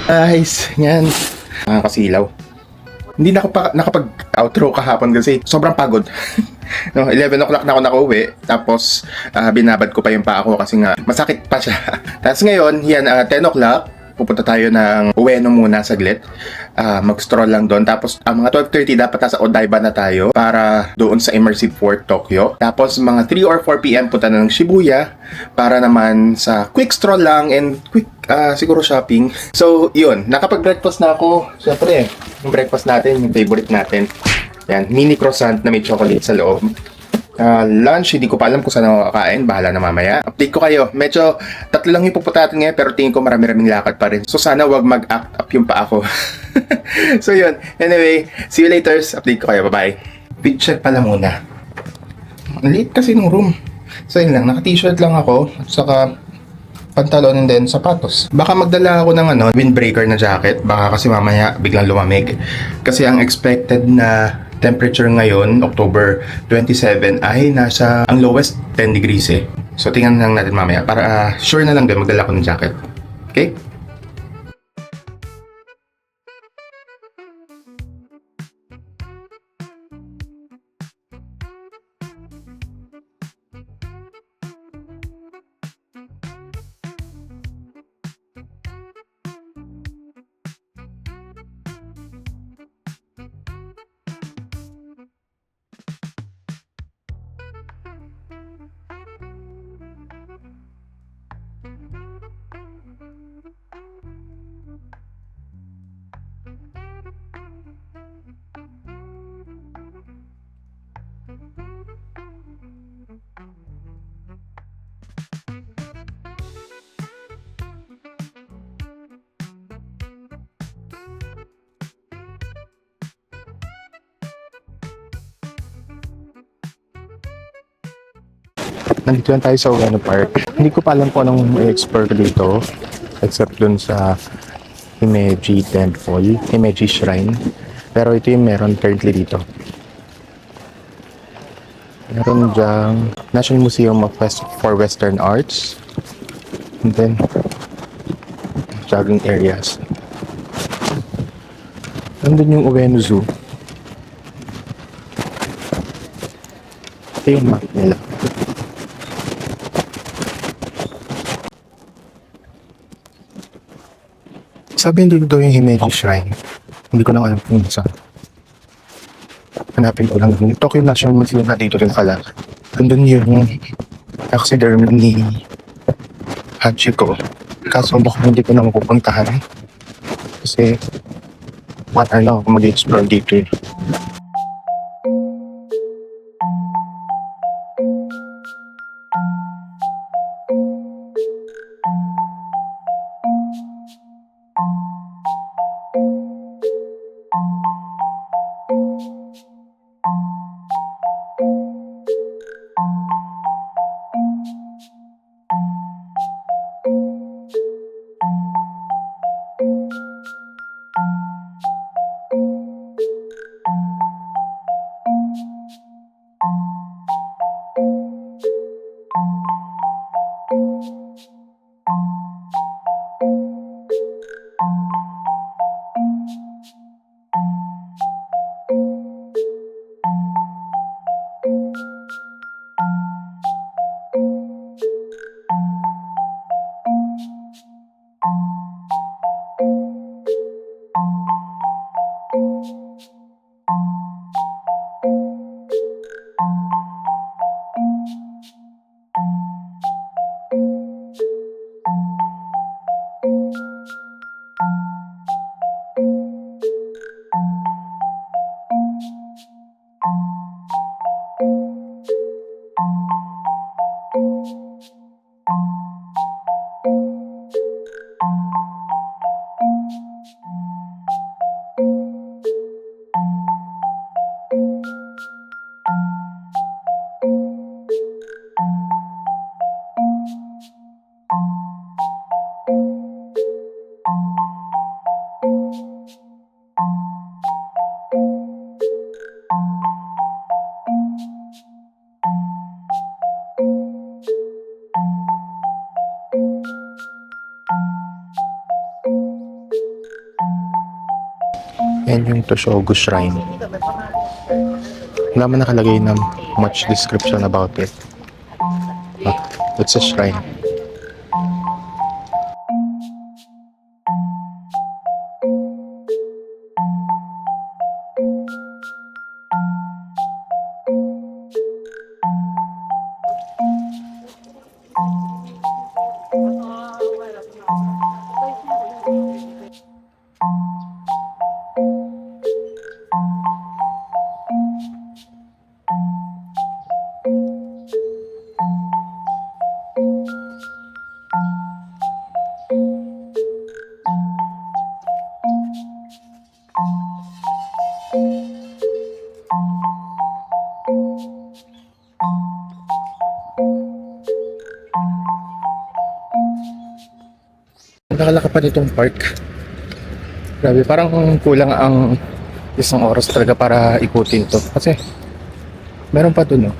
Guys, yan. Mga kasilaw. Hindi na ako pa nakapag-outro kahapon kasi sobrang pagod. No, 11 o'clock na ako nakauwi. Tapos, binabad ko pa yung paa ko kasi nga masakit pa siya. Tapos ngayon, yan, 10 o'clock. Pupunta tayo ng Ueno muna saglit. Mag-stroll lang doon. Tapos, mga 12:30 dapat nasa Odaiba na tayo para doon sa Immersive Fort Tokyo. Tapos, mga 3 or 4 p.m. punta na ng Shibuya para naman sa quick stroll lang and quick siguro shopping. So, yun. Nakapag-breakfast na ako. Siyempre, yung breakfast natin, yung favorite natin. Yan, mini croissant na may chocolate sa loob. Lunch, hindi ko pa alam kung saan ako kakain. Bahala na mamaya. Update ko kayo. Medyo tatlo lang yung pupunta natin ngayon pero tingin ko marami-raming lakad pa rin. So sana wag mag-act up yung paa ko. So yun. Anyway, see you later. Update ko kayo. Bye-bye. Fit check pala muna. Ang liit kasi ng room. So yun lang. Naka-t-shirt lang ako. At saka pantalon and then sapatos. Baka magdala ako ng windbreaker na jacket. Baka kasi mamaya biglang lumamig. Kasi ang expected na temperature ngayon, October 27, ay nasa ang lowest 10 degrees eh. So tingnan lang natin mamaya para sure na lang din magdala ako ng jacket. Okay? Nandito lang tayo sa Ueno Park. Hindi ko pa alam kung anong i-explore dito except dun sa Himeji Temple, Himeji Shrine. Pero ito yung meron currently dito. Meron dyang National Museum for Western Arts. And then, jogging areas. Nandun yung Ueno Zoo. Ito yung map nila. Sabi dito daw yung Himeji Shrine. Hindi ko lang alam kung saan. Hanapin ko lang. Tokyo National Museum na dito rin pala. Andun yung taxidermy ni Hachiko. Kaso baka hindi ko na mapupuntahan. Kasi wala lang ako mag-explore dito eh. Yan yung Toshogu Shrine. Wala man nakalagay na much description about it. But it's a shrine. Nakalaka pa nitong park. Grabe, parang kulang ang isang oras talaga para ikutin to. Kasi meron pa dun, no?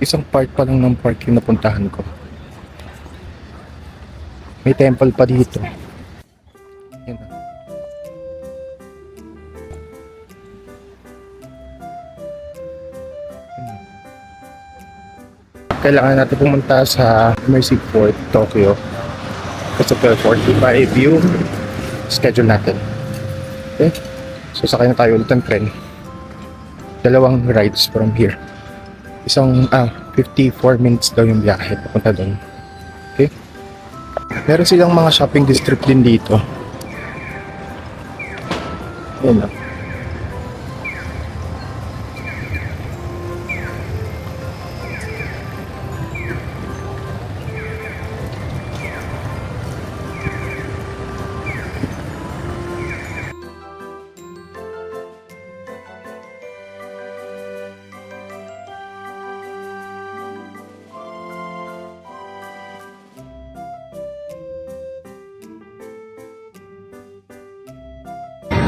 Isang part pa lang ng park yung napuntahan ko. May temple pa dito. Yan. Kailangan natin pumunta sa Immersive Fort, Tokyo. Kasi 12:45 yung schedule natin. Okay? So sakay na tayo ulit ng tren. Dalawang rides from here. 54 minutes daw yung biyahe papunta doon. Okay? Meron silang mga shopping district din dito. Yan lang.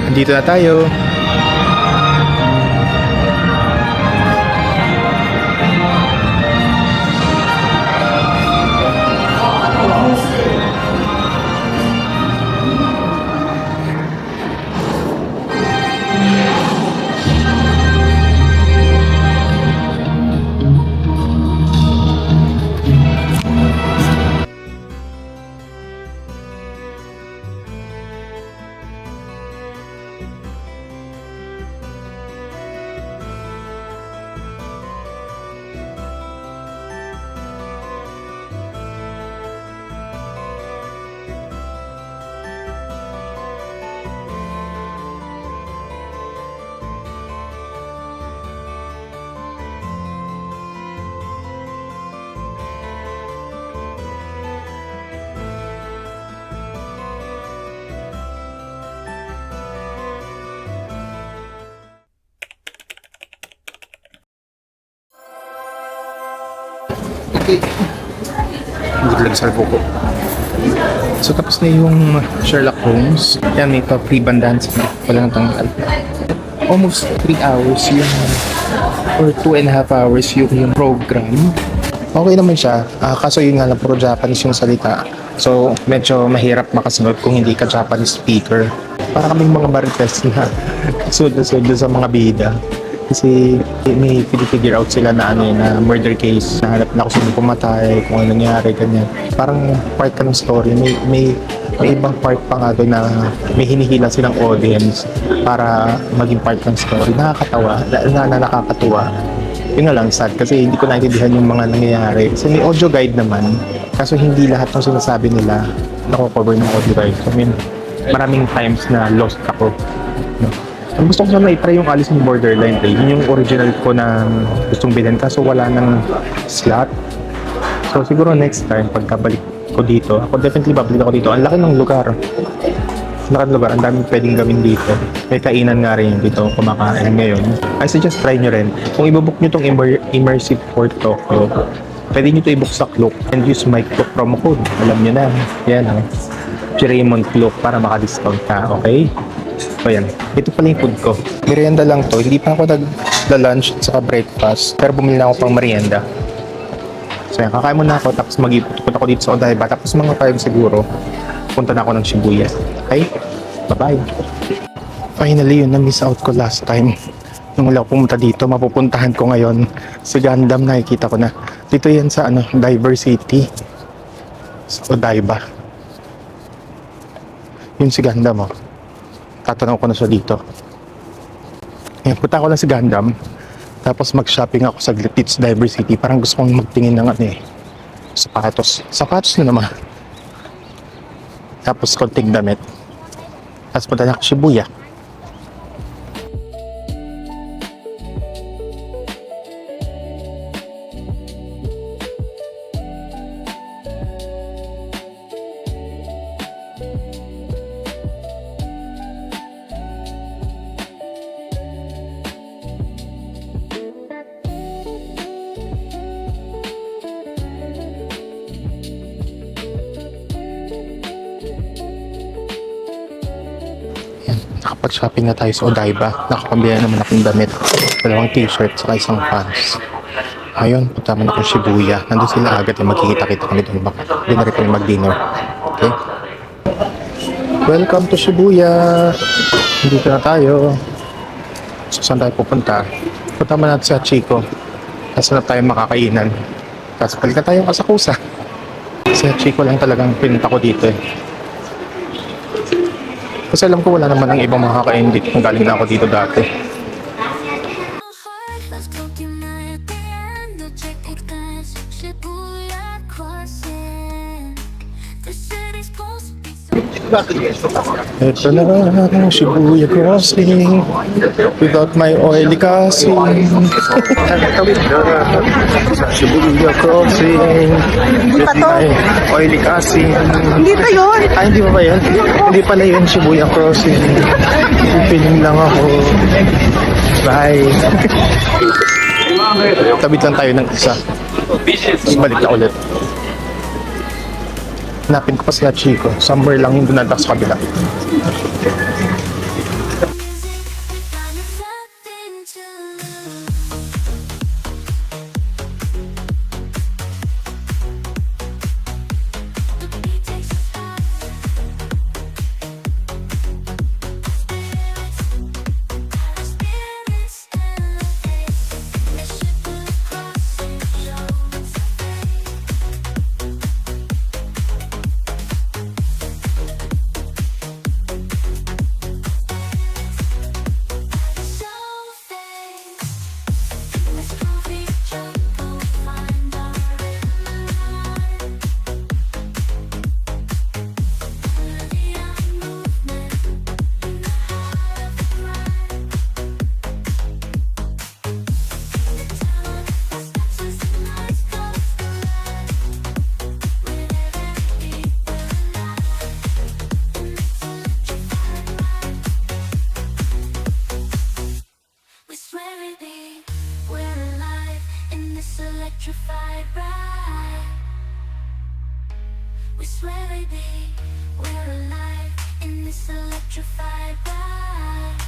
Dito na tayo. Okay. Good lang sa buko. So tapos na yung Sherlock Holmes. Yan, may free bandanas na. Wala nang tanggal. Almost 3 hours yung or 2.5 hours yung program. Okay naman siya. Kaso yun nga lang, puro Japanese yung salita. So medyo mahirap makasunod kung hindi ka Japanese speaker. Para kaming mga marites na sunod-sunod sa mga bida. Kasi may pinifigure out sila na na murder case. Nahanap na kung sino pumatay, kung ano nangyari, ganyan. Parang part ka ng story. May ibang part pa nga doon na may hinihila silang audience para maging part ng story. Nakakatawa, nakakatuwa. Yun nga lang, sad kasi hindi ko naintindihan yung mga nangyayari. Kasi may audio guide naman, kaso hindi lahat ng sinasabi nila nako-cover ng audio guide. So, I mean, maraming times na lost ako. No? Ang gusto ko sana i-try yung Alice in Borderline. Yun yung original ko na gustong bilhin, kaso wala ng slot. So siguro next time, pagkabalik ko dito, ako definitely babalik ako dito. Ang laki ng lugar. Ang daming pwedeng gawin dito. May kainan nga rin dito kumakain ngayon. I suggest try nyo rin. Kung ibobook nyo tong Immersive Fort Tokyo, pwede nyo ito i-book sa Klook and use my Klook promo code. Alam nyo na. Yan o. Raymond Klook para maka-discount ka. Okay? So yan, ito pala yung food ko. Merienda lang to, hindi pa ako nag-lunch at saka breakfast. Pero bumili na ako pang merienda. So yan, kakain muna ako, tapos mag-ipot ako dito sa Odaiba. Tapos mga 5 siguro, punta na ako ng Shibuya. Okay? Bye-bye! Finally, yun na-miss out ko last time. Nung wala ako pumunta dito, mapupuntahan ko ngayon. Si Gundam, nakikita ko na. Dito yan sa Diver City. Sa Odaiba. Yun si Gundam, oh. Tatanong ko na siya dito. Ayan, punta ko lang si Gundam. Tapos mag-shopping ako sa Glitz Diver City. Parang gusto kong magtingin ng sapatos. Sapatos na naman. Tapos konting damit. Tapos punta na ako Shibuya. Nakapag-shopping na tayo sa Odaiba. Nakapambili naman akong damit. 2 t-shirt saka isang pants. Ayun, punta naman akong Shibuya. Nandun sila agad magkikita-kita kami doon. Baka doon na rin kami mag-dinner. Okay? Welcome to Shibuya! Dito na tayo. So, saan tayo pupunta? Punta naman natin sa Chico. Tapos na tayo makakainan. Tapos balik na tayo Asakusa. Sa Chico lang talagang pinunta ko dito eh. Kasi alam ko wala naman ang ibang makakain dito kung galing na ako dito dati. Ito na ang Shibuya Crossing without my oily casing. Shibuya Crossing with my oily casing. Hindi pa yun. Ay, hindi ba yan? Hindi pala yun Shibuya Crossing. Piling lang ako. Bye. Tabit lang tayo ng isa. Tapos balik na ulit. Hanapin ko pa sila Chico. Somewhere lang yung dunada sa kabila. Electrified ride. We swear, baby, we're alive in this electrified ride.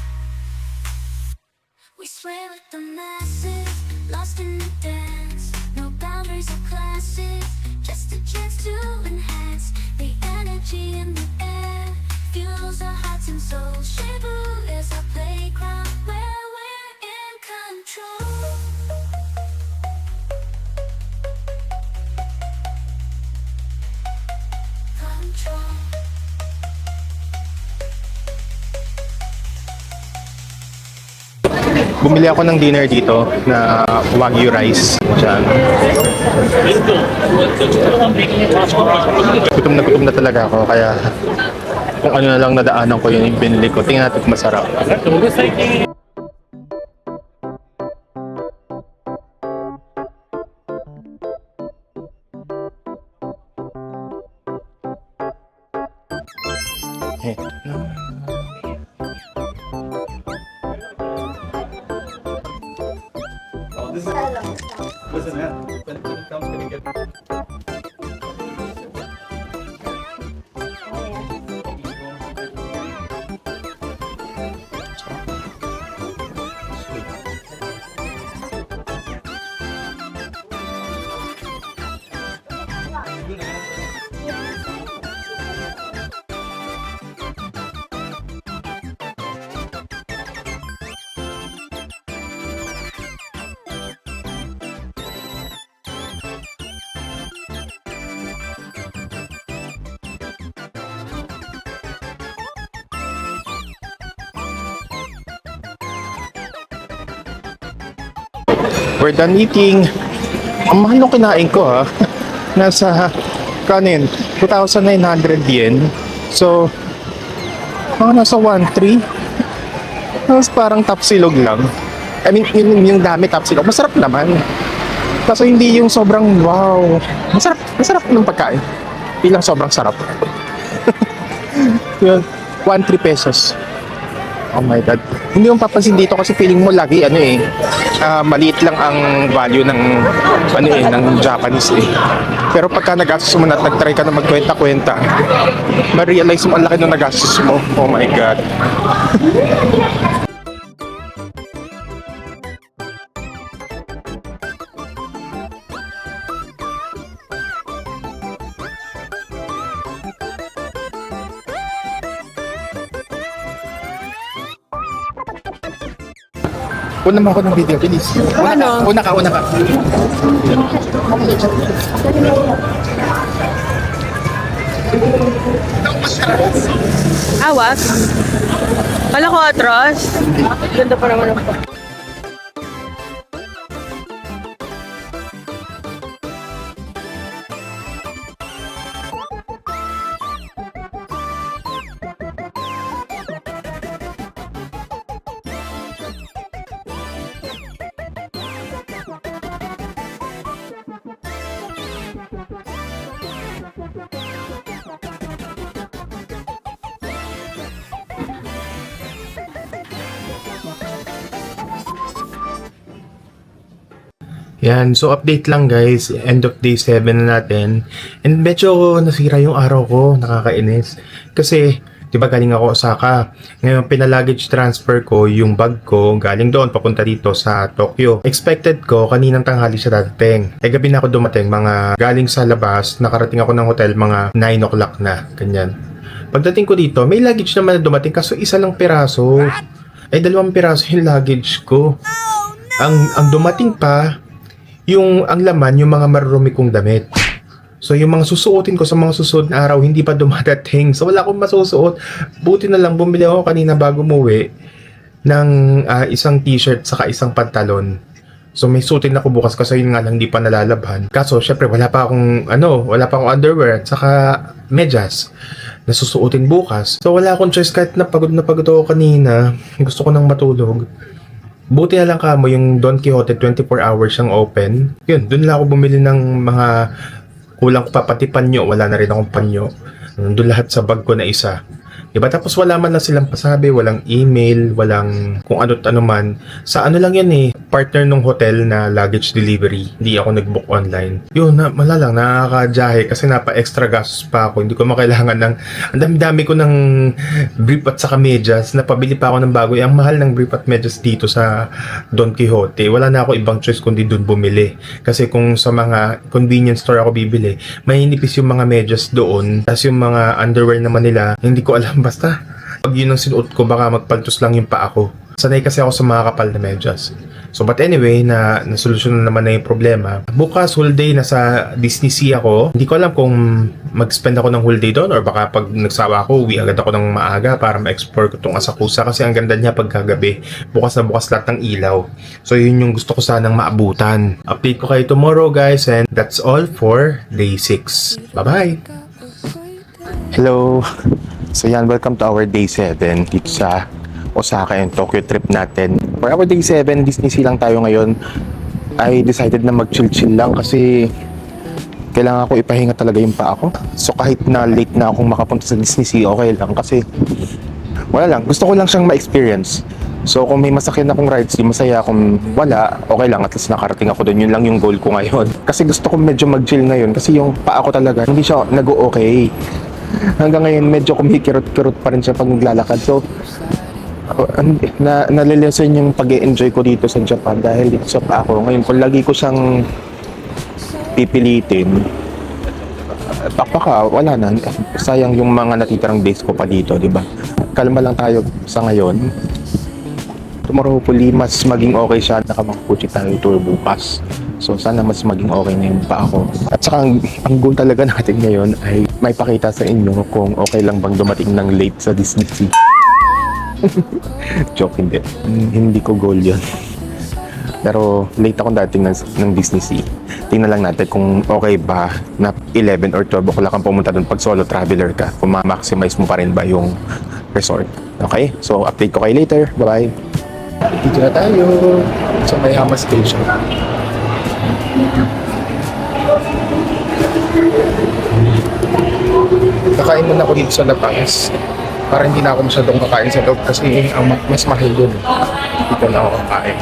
We sway with the masses, lost in the dance. No boundaries or classes, just a chance to enhance the energy in the air. Fuels our hearts and souls. Shibu is our playground where we're in control. Bumili ako ng dinner dito na Wagyu rice. Diyan. Gutom na talaga ako kaya kung ano na lang nadaanan ko yun yung binili ko. Tingnan natin kung masarap. Listen, man, when it comes to get We're done eating. Ang mahal nung kinain ko ha. Nasa, kanin, 2,900 yen. So, nasa 1,300. Tapos parang tapsilog lang. I mean, yung dami tapsilog. Masarap naman. Kaso hindi yung sobrang wow. Masarap ng pagkain. Bilang sobrang sarap. Yun, 1,300 pesos. Oh my God. Hindi mo papansin dito kasi feeling mo lagi maliit lang ang value ng ng Japanese eh. Pero pagka nagastos mo na at nag-try ka na magkwenta-kwenta, ma-realize mo ang laki ng nagastos mo. Oh my God. Una mo ako ng video, please. Una ka. Awas? Kala ko atras. Ganda pa naman ang Yan, so update lang guys, end of day 7 na natin. And medyo nasira yung araw ko, nakakainis. Kasi, di ba galing ako Osaka. Ngayon, pinaluggage transfer ko yung bag ko galing doon papunta dito sa Tokyo. Expected ko, kaninang tanghali siya dadating. Gabi na ako dumating, mga galing sa labas, nakarating ako ng hotel mga 9 o'clock na, ganyan. Pagdating ko dito, may luggage naman na dumating, kaso isa lang piraso. Ay, 2 piraso yung luggage ko. Ang dumating pa, ang laman, yung mga marurumi kong damit. So, yung mga susuotin ko sa mga susunod na araw, hindi pa dumadating. So, wala akong masusuot. Buti na lang, bumili ako kanina bago umuwi ng isang t-shirt saka isang pantalon. So, may suotin ako bukas kasi yun nga lang, hindi pa nalalabhan. Kaso, syempre, wala pa akong underwear at saka medyas na susuotin bukas. So, wala akong choice kahit napagod ako kanina. Gusto ko nang matulog. Buti na lang kamo yung Don Quixote 24 hours siyang open. Yun, dun lang ako bumili ng mga kulang pa, pati panyo. Wala na rin akong panyo. Doon lahat sa bag ko na isa. Diba? Tapos wala man na silang pasabi, walang email, walang kung ano't ano man. Sa ano lang yan partner ng hotel na luggage delivery. Hindi ako nag-book online. Yun, malalang, nakakajahe kasi napa-extra gastos pa ako. Hindi ko makailangan ng, ang dami-dami ko ng brief at saka medyas. Napabili pa ako ng bago. Ang mahal ng brief at medyas dito sa Don Quixote. Wala na ako ibang choice kundi dun bumili. Kasi kung sa mga convenience store ako bibili, may nipis yung mga medyas doon. Tapos yung mga underwear naman nila, hindi ko alam. Basta, pag yun ang sinuot ko, baka magpaltos lang yung paa ko. Sanay kasi ako sa mga kapal na medyas. So, but anyway, nasolusyon na naman na yung problema. Bukas, whole day, nasa Disney Sea ako. Hindi ko alam kung mag-spend ako ng whole day doon or baka pag nagsawa ako, uwi agad ako ng maaga para ma-explore ko itong Asakusa kasi ang ganda niya pagkagabi. Bukas na bukas lahat ng ilaw. So, yun yung gusto ko sanang maabutan. Update ko kayo tomorrow, guys, and that's all for day 6. Bye-bye! Hello! So yan, welcome to our day 7 dito sa Osaka and Tokyo trip natin. For our day 7, Disney Sea lang tayo ngayon. I decided na mag-chill-chill lang kasi kailangan ko ipahinga talaga yung paa ko. So kahit na late na akong makapunta sa Disney Sea, okay lang kasi wala lang. Gusto ko lang siyang ma-experience. So kung may masakyan akong rides, di masaya. Kung wala, okay lang. At least nakarating ako doon. Yun lang yung goal ko ngayon. Kasi gusto ko medyo mag-chill ngayon kasi yung paa ko talaga, hindi siya nag-o-okay. Hanggang ngayon medyo kumikirot-kirot pa rin siya pag naglalakad. So nalilesen yung pag-e-enjoy ko dito sa Japan dahil dito sa paa ko. Ngayon kung lagi ko siyang pipilitin, baka wala na. Sayang yung mga natitirang days ko pa dito, di ba? Kalma lang tayo sa ngayon. Tomorrow hopefully mas maging okay siya. Nakapag-Fuji tayo tour bukas. So sana mas maging okay na yung paa ko. At saka ang goal talaga natin ngayon ay may pakita sa inyo kung okay lang bang dumating ng late sa Disney Sea. Joke, hindi. Hindi ko goal yun. Pero late akong dating ng Disney Sea. Tingnan lang natin kung okay ba na 11 or 12 o'clock kang pumunta doon pag solo traveler ka. Kung ma-maximize mo pa rin ba yung resort. Okay? So, update ko kayo later. Bye-bye. Dito na tayo sa Mayama Station. Kakain muna ako dito sa labas. Para hindi na ako masyadong kakain sa loob kasi ang mas mahal dun. Dito na ako kakain.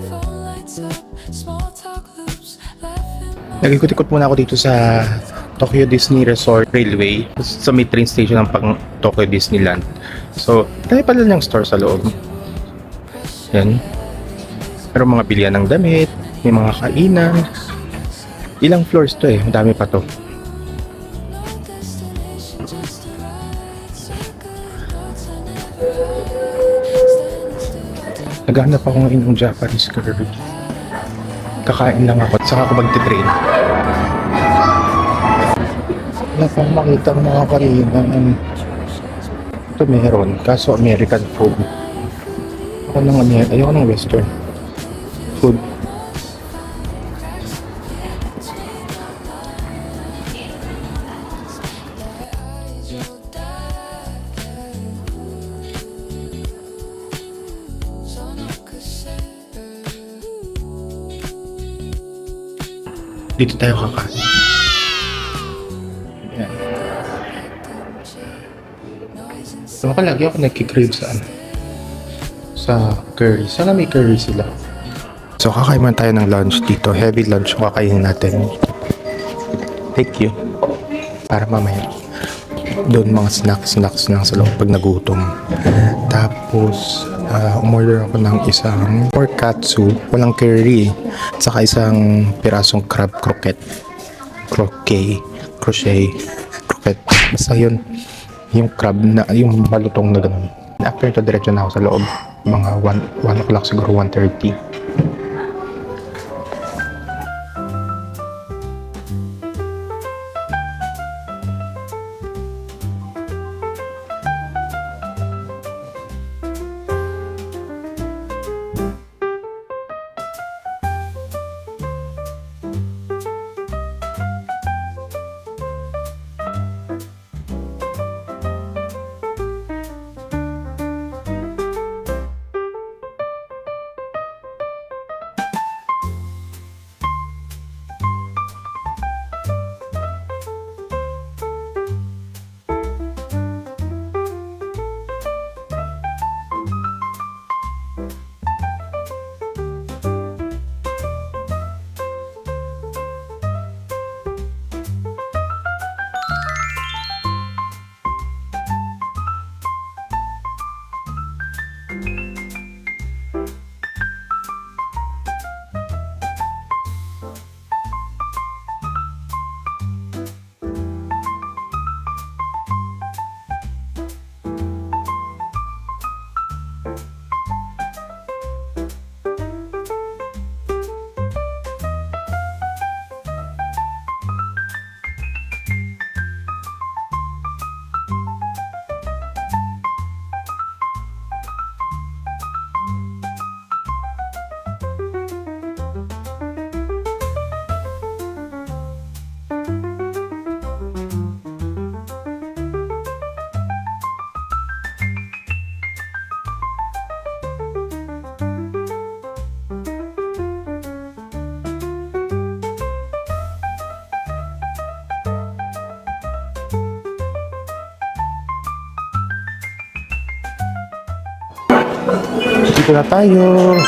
Phone lights up, small talk loops, laughing. Nag-ikot-ikot muna ako dito sa Tokyo Disney Resort Railway sa may train station ng pang Tokyo Disneyland. So, tayo pala ng store sa loob. Yan. Meron mga bilihan ng damit, may mga kainan. Ilang floors to eh, madami pa to. Destination just arrived. Circle alternate. Naghanap ako ngayon ng Japanese curry. Kakain lang ako at saka ako magte-train. Wala pang makita ng mga kainan. Ito meron, kaso American food. Ayoko ng Western food. Dito tayo kakain. Yan. So, lagi ako nagkikrave sa sa curry. Sana may curry sila. So, kakain man tayo ng lunch dito. Heavy lunch yung kakainin natin. Thank you. Para mamaya. Doon mga snacks lang sa loob pag nagutom. Tapos, umorder ako ng isang pork katsu, walang curry, saka isang pirasong crab croquette. Crochet. Basta yun. Yung crab na, yung malutong na ganun. After ito, diretso na ako sa loob. Mga 1 o'clock siguro, 1:30. Dito na tayo.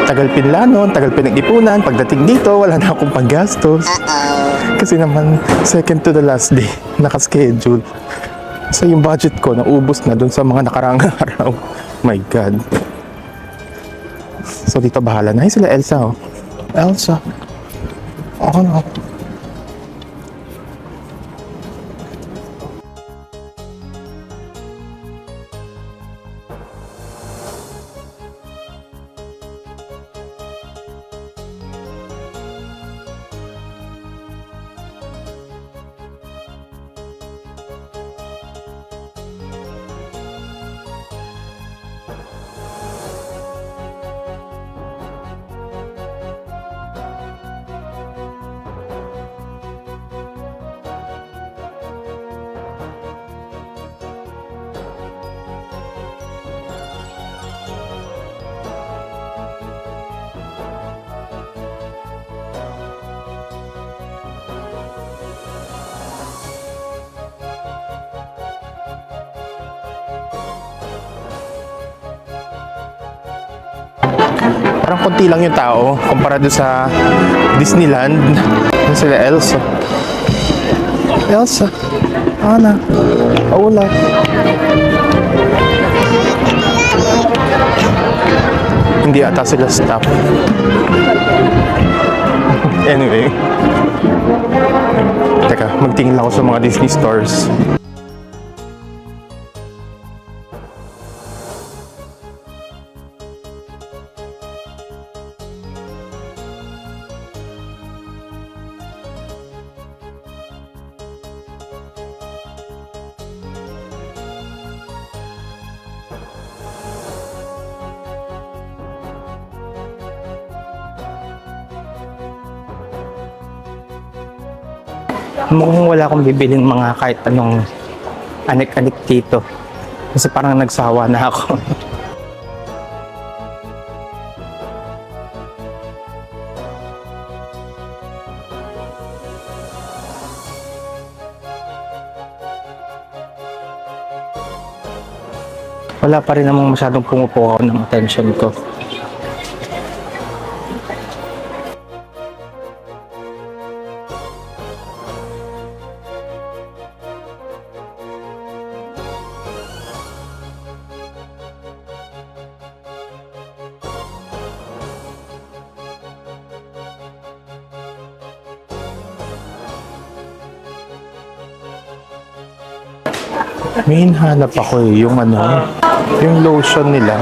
Tagal pinlanon, tagal pinag-ipunan. Pagdating dito, wala na akong panggastos. Kasi naman, second to the last day, nakaschedule. So yung budget ko, naubos na dun sa mga nakaraang araw. My God. So dito bahala na. Ay, sila Elsa, oh. Elsa. Ako na. Parang konti lang yung tao kumpara doon sa Disneyland. Yan sila Elsa. Elsa. Anna. Olaf. Hindi ata sila staff. Anyway. Teka, magtingin lang ako sa mga Disney stores. Mukhang wala akong bibilin mga kahit anong anik-anik dito. Kasi parang nagsawa na ako. Wala pa rin namang masyadong pumupukaw ng attention ko. May hinahanap ako yung yung lotion nila.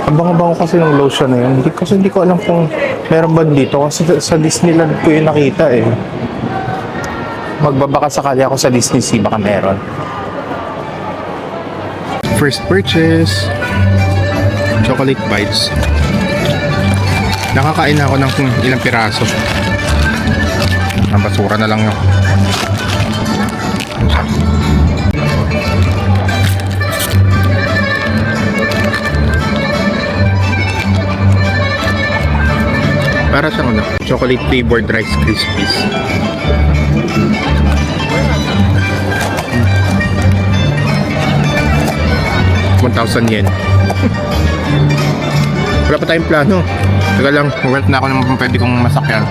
Abang-abang ko kasi ng lotion na yun. Kasi hindi ko alam kung meron ba dito. Kasi sa Disneyland ko yung nakita eh. Magbabaka sakali ako sa Disney Sea, baka meron. First purchase. Chocolate bites. Nakakain na ako ng ilang piraso. Ang basura na lang yun. Para siyang chocolate flavored Rice Krispies. ₱1,000. Wala pa tayong plano. Taga lang, worth na ako ng pwede kong masakyan.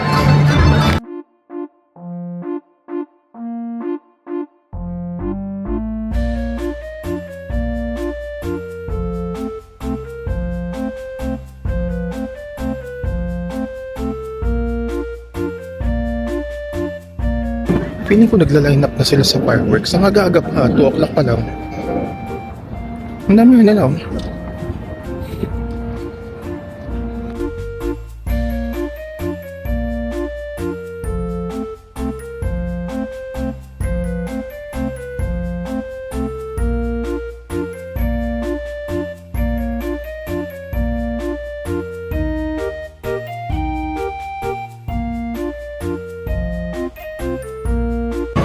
Feeling ko nagla-line up na sila sa fireworks. Ang aga-aga pa, 2 o'clock pa lang. Ang dami na lang.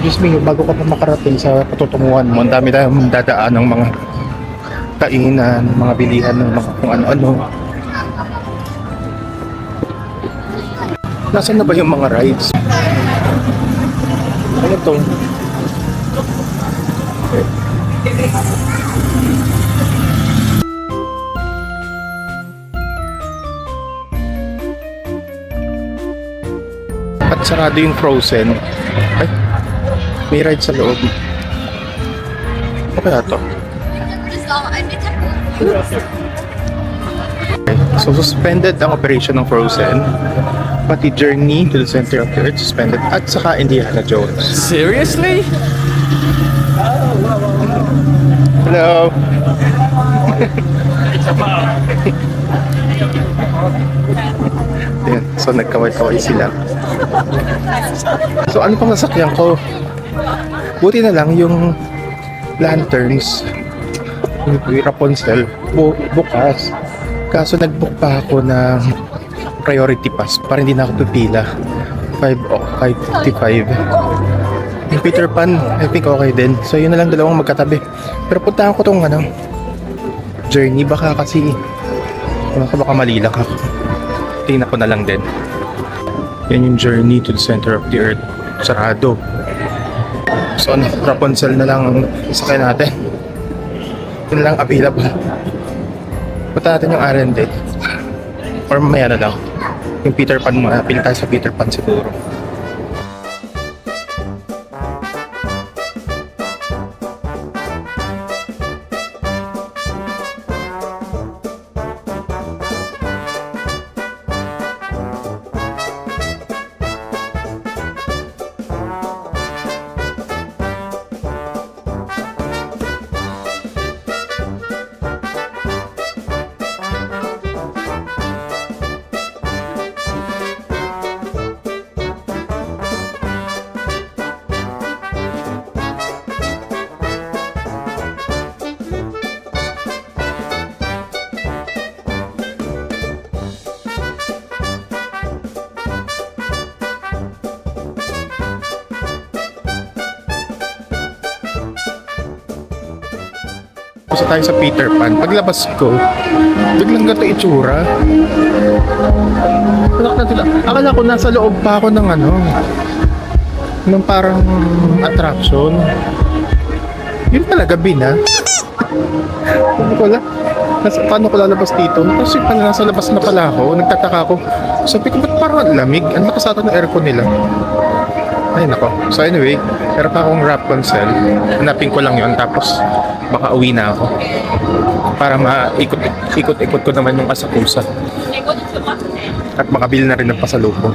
Diyos me, bago ka pa makarating sa patutunguhan mo, ang dami tayong dadaan ng mga kainan, mga bilihan ng mga kung ano-ano. Nasaan na ba yung mga rides? Ano to? At sarado yung Frozen. Ay, may ride sa loob. Ano kaya to? Okay. So suspended ang operation ng Frozen. Pati Journey to the Center of the Earth suspended. At saka Indiana Jones. Seriously? Hello! Ayan, so nagkaway-kaway sila. So ano pang nasakyan ko? Buti na lang yung lanterns, yung Rapunzel, bukas. Kaso nag-book pa ako ng priority pass para hindi na ako pipila. 5:55. Yung Peter Pan, I think okay din. So yun na lang, dalawang magkatabi. Pero puntahan ko tong Journey, baka kasi baka mali lang ako. Tingnan ko na lang din. Yan yung Journey to the Center of the Earth. Sarado. So Rapunzel na lang ang isakay natin. Yun lang available. Punta natin yung R&D. Or mamaya na lang. Yung Peter Pan mo, pili tayo sa Peter Pan siguro. Pusa tayo sa Peter Pan. Paglabas ko, biglang gato itsura. Akala ko nasa loob pa ako ng ng parang attraction. Yun pala, gabi na. Paano ko paano ko lalabas dito? Tapos yung pala nasa labas na pala ako. Nagtataka ako. Sabi ko, ba't parang ang lamig? Ang lakas ata ng aircon nila. Ay nako. So anyway, meron pa akong Rapunzel. Hanapin ko lang yon, tapos baka uwi na ako. Para maikot-ikot ko naman yung Asakusa. At makabili na rin ng pasalubong.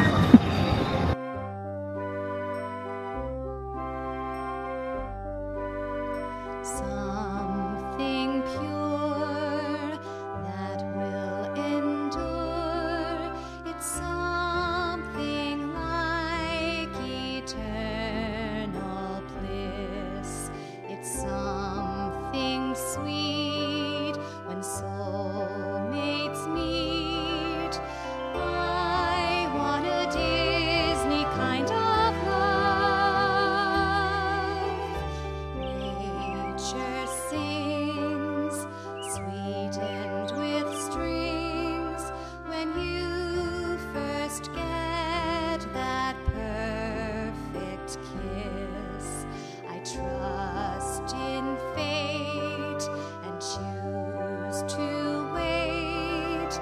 Something pure that will endure. It's something like eternal bliss. It's something sweet when soulmates meet. I want a Disney kind of love. Nature sings, sweetened with strings, when you first get that perfect kiss. I trust in fate and choose to wait,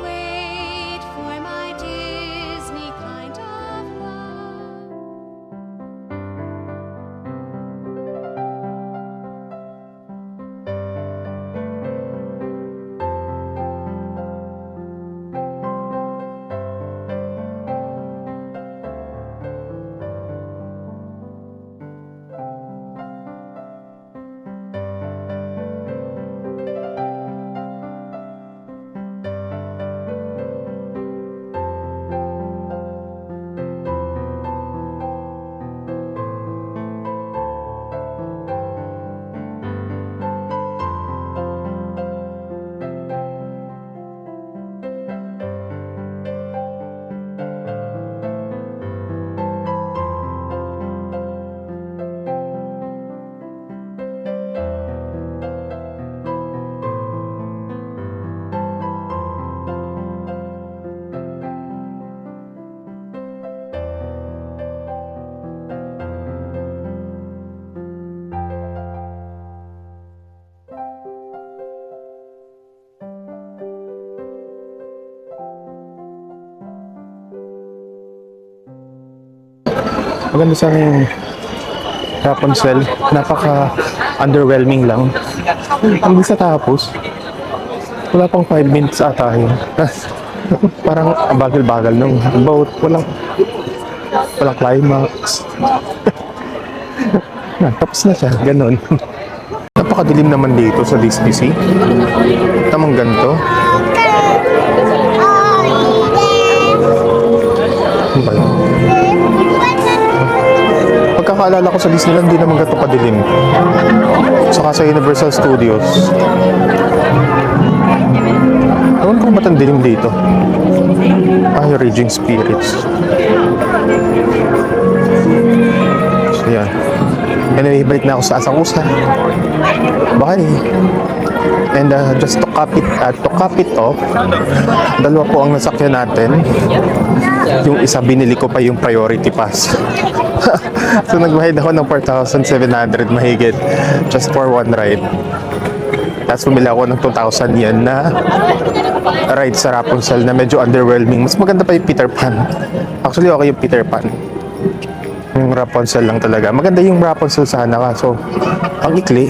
wait for my Disney kind of love. Maganda sa yung Rapunzel. Napaka-underwhelming lang. Hindi sa tapos. Wala pang 5 minutes ata yun. Parang bagal-bagal nung boat. Walang climax. Tapos na siya. Ganon. Napakadilim naman dito sa Disney Sea. Tamang ganito. Ano ba yun? Pagkakaalala ko sa Disneyland, hindi naman gato kadilim. Saka sa Universal Studios. Ewan ko ba't ang dilim dito? Ay, Raging Spirits. So, yan. Anyway, balik na ako sa Asakusa. Bye! And just to cap it off, dalawa po ang nasakyan natin. Yung isa binili ko pa yung priority pass. So nagbayad ako ng 4,700 mahigit just for one ride. Tapos bumili ako ng 2,000 yen na ride sa Rapunzel na medyo underwhelming. Mas maganda pa yung Peter Pan. Actually, okay yung Peter Pan. Yung Rapunzel lang talaga. Maganda yung Rapunzel sana kaso ang ikli.